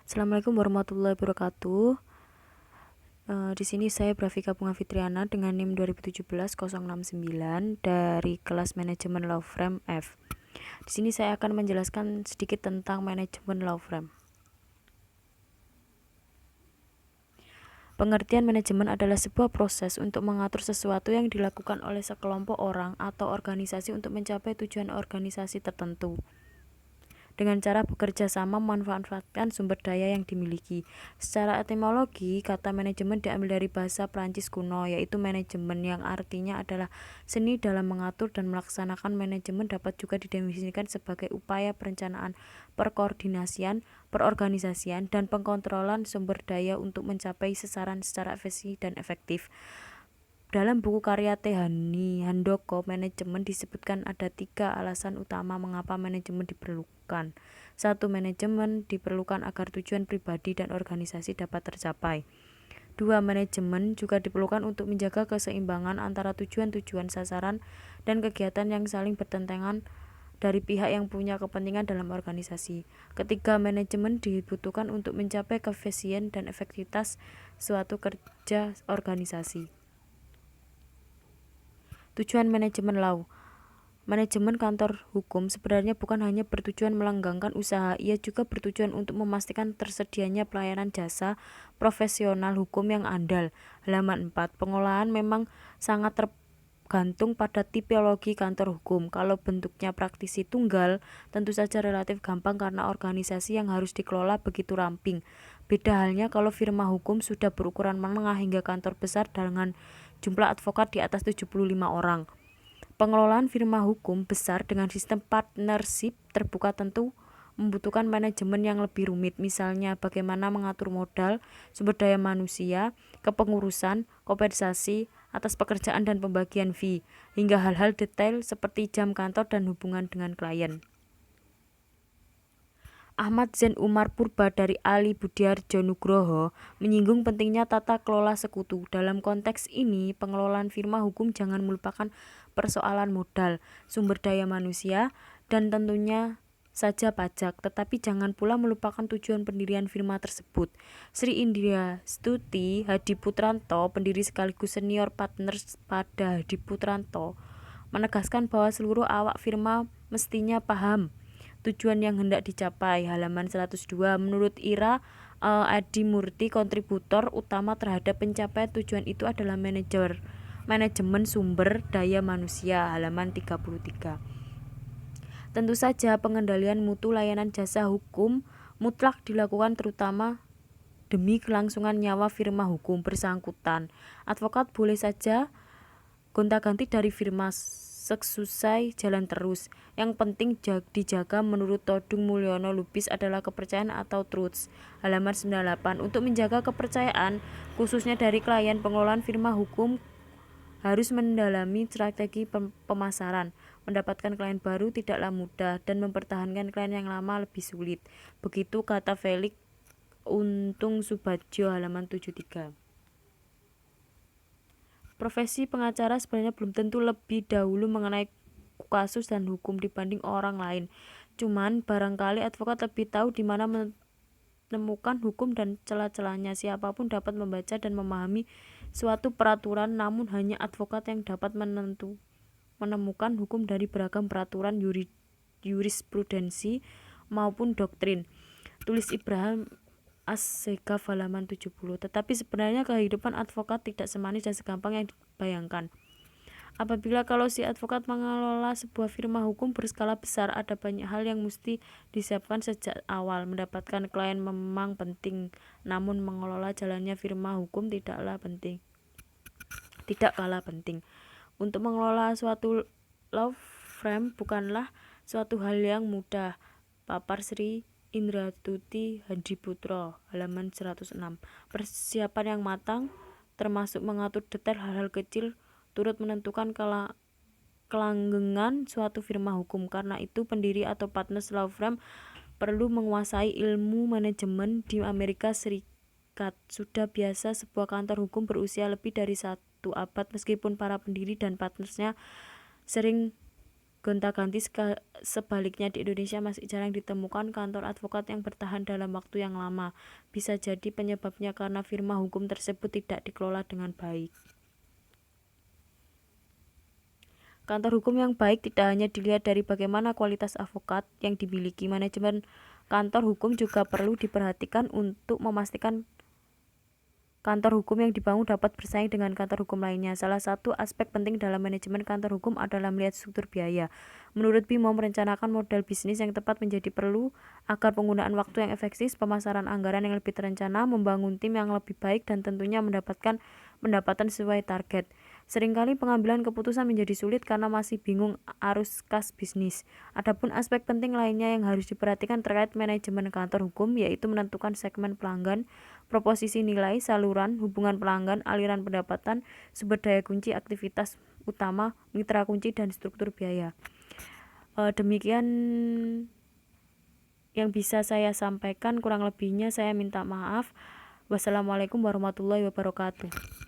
Assalamualaikum warahmatullahi wabarakatuh. Di sini saya Brafika Bunga Fitriana dengan NIM 2017-069 dari kelas Manajemen Law Firm F. Di sini saya akan menjelaskan sedikit tentang manajemen law firm. Pengertian manajemen adalah sebuah proses untuk mengatur sesuatu yang dilakukan oleh sekelompok orang atau organisasi untuk mencapai tujuan organisasi tertentu, dengan cara bekerja sama memanfaatkan sumber daya yang dimiliki. Secara etimologi, kata manajemen diambil dari bahasa Prancis kuno, yaitu manajemen, yang artinya adalah seni dalam mengatur dan melaksanakan. Manajemen dapat juga didefinisikan sebagai upaya perencanaan, perkoordinasian, perorganisasian, dan pengkontrolan sumber daya untuk mencapai sasaran secara efisien dan efektif. Dalam buku karya Tehani Handoko, manajemen disebutkan ada 3 alasan utama mengapa manajemen diperlukan. 1. Manajemen diperlukan agar tujuan pribadi dan organisasi dapat tercapai. 2. Manajemen juga diperlukan untuk menjaga keseimbangan antara tujuan-tujuan, sasaran, dan kegiatan yang saling bertentangan dari pihak yang punya kepentingan dalam organisasi. Ketiga, manajemen dibutuhkan untuk mencapai keefisien dan efektivitas suatu kerja organisasi. Tujuan manajemen law. Manajemen kantor hukum sebenarnya bukan hanya bertujuan melanggengkan usaha, ia juga bertujuan untuk memastikan tersedianya pelayanan jasa profesional hukum yang andal. Halaman 4. Pengolahan memang sangat tergantung pada tipologi kantor hukum. Kalau bentuknya praktisi tunggal, tentu saja relatif gampang karena organisasi yang harus dikelola begitu ramping. Beda halnya kalau firma hukum sudah berukuran menengah hingga kantor besar dengan jumlah advokat di atas 75 orang. Pengelolaan firma hukum besar dengan sistem partnership terbuka tentu membutuhkan manajemen yang lebih rumit, misalnya bagaimana mengatur modal, sumber daya manusia, kepengurusan, kompensasi atas pekerjaan dan pembagian fee, hingga hal-hal detail seperti jam kantor dan hubungan dengan klien. Ahmad Zain Umar Purba dari Ali Budiarjo Nugroho menyinggung pentingnya tata kelola sekutu. Dalam konteks ini, pengelolaan firma hukum jangan melupakan persoalan modal, sumber daya manusia, dan tentunya saja pajak, tetapi jangan pula melupakan tujuan pendirian firma tersebut. Sri Indria Stuti Hadi Putranto, pendiri sekaligus senior partners pada Hadi Putranto, menegaskan bahwa seluruh awak firma mestinya paham tujuan yang hendak dicapai. Halaman 102. Menurut Ira Adi Murti, kontributor utama terhadap pencapaian tujuan itu adalah manajemen sumber daya manusia. Halaman 33. Tentu saja pengendalian mutu layanan jasa hukum mutlak dilakukan terutama demi kelangsungan nyawa firma hukum bersangkutan. Advokat boleh saja gonta-ganti dari firma sesusai jalan terus. Yang penting dijaga menurut Todung Mulyono Lubis adalah kepercayaan atau truths. Halaman 98. Untuk menjaga kepercayaan, khususnya dari klien, pengelolaan firma hukum harus mendalami strategi pemasaran. Mendapatkan klien baru tidaklah mudah dan mempertahankan klien yang lama lebih sulit. Begitu kata Felix Untung Subadjo, halaman 73. Profesi pengacara sebenarnya belum tentu lebih dahulu mengenai kasus dan hukum dibanding orang lain. Cuman barangkali advokat lebih tahu di mana menemukan hukum dan celah-celahnya. Siapapun dapat membaca dan memahami suatu peraturan, namun hanya advokat yang dapat menemukan hukum dari beragam peraturan jurisprudensi maupun doktrin. Tulis Ibrahim As-Segaf, halaman 70. Tetapi sebenarnya kehidupan advokat tidak semanis dan segampang yang dibayangkan. Apabila kalau si advokat mengelola sebuah firma hukum berskala besar, ada banyak hal yang mesti disiapkan sejak awal. Mendapatkan klien memang penting, namun mengelola jalannya firma hukum tidak kalah penting. Untuk mengelola suatu law firm bukanlah suatu hal yang mudah. Papar Sri Indratuti Hadiputro, halaman 106. Persiapan yang matang, termasuk mengatur detail hal-hal kecil, turut menentukan kelanggengan suatu firma hukum. Karena itu, pendiri atau partners law firm perlu menguasai ilmu manajemen. Di Amerika Serikat sudah biasa sebuah kantor hukum berusia lebih dari 1 abad, meskipun para pendiri dan partnersnya sering Gonta-ganti sebaliknya di Indonesia masih jarang ditemukan kantor advokat yang bertahan dalam waktu yang lama. Bisa jadi penyebabnya karena firma hukum tersebut tidak dikelola dengan baik. Kantor hukum yang baik tidak hanya dilihat dari bagaimana kualitas advokat yang dimiliki, manajemen kantor hukum juga perlu diperhatikan untuk memastikan kantor hukum yang dibangun dapat bersaing dengan kantor hukum lainnya. Salah satu aspek penting dalam manajemen kantor hukum adalah melihat struktur biaya. Menurut Bimo, merencanakan model bisnis yang tepat menjadi perlu agar penggunaan waktu yang efektif, pemasaran anggaran yang lebih terencana, membangun tim yang lebih baik, dan tentunya mendapatkan pendapatan sesuai target. Seringkali pengambilan keputusan menjadi sulit karena masih bingung arus kas bisnis. Adapun aspek penting lainnya yang harus diperhatikan terkait manajemen kantor hukum yaitu menentukan segmen pelanggan, proposisi nilai, saluran, hubungan pelanggan, aliran pendapatan, sumber daya kunci, aktivitas utama, mitra kunci, dan struktur biaya. Demikian yang bisa saya sampaikan, kurang lebihnya saya minta maaf. Wassalamualaikum warahmatullahi wabarakatuh.